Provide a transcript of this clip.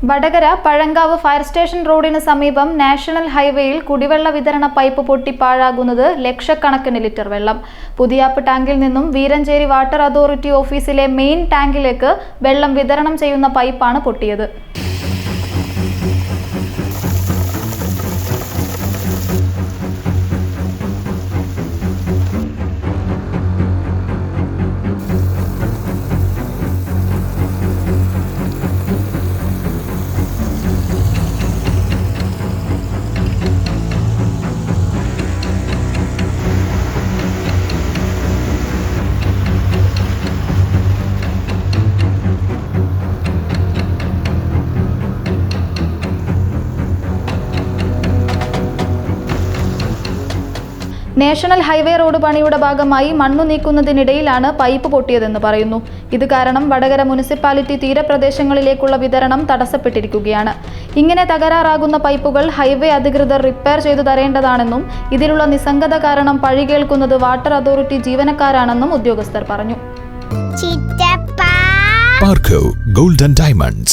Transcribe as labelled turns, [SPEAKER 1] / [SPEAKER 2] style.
[SPEAKER 1] Vadakara Pazhankavu fire station റോഡിന് സമീപം national ഹൈവേയിൽ കുടിവെള്ള വിതരണ പൈപ്പ് പൊട്ടി പാഴാകുന്നത് ലക്ഷക്കണക്കിന് ലിറ്റർ വെള്ളം. പുതിയാപ്പ് ടാങ്കിൽ നിന്നും വീരഞ്ചേരി വാട്ടർ അതോറിറ്റി ഓഫീസിലെ മെയിൻ ടാങ്കിലേക്ക് വെള്ളം വിതരണം ചെയ്യുന്ന പൈപ്പാണ് പൊട്ടിയത്. നാഷണൽ ഹൈവേ റോഡ് പണിയുടെ ഭാഗമായി മണ്ണു നീക്കുന്നതിനിടയിലാണ് പൈപ്പ് പൊട്ടിയതെന്ന് പറയുന്നു. ഇത് കാരണം വടകര മുനിസിപ്പാലിറ്റി തീരപ്രദേശങ്ങളിലേക്കുള്ള വിതരണം തടസ്സപ്പെട്ടിരിക്കുകയാണ്. ഇങ്ങനെ തകരാറാകുന്ന പൈപ്പുകൾ ഹൈവേ അധികൃതർ റിപ്പയർ ചെയ്തു തരേണ്ടതാണെന്നും ഇതിലുള്ള നിസ്സംഗത കാരണം പഴി കേൾക്കുന്നത് വാട്ടർ അതോറിറ്റി ജീവനക്കാരാണെന്നും ഉദ്യോഗസ്ഥർ പറഞ്ഞു.
[SPEAKER 2] Parco Gold and Diamonds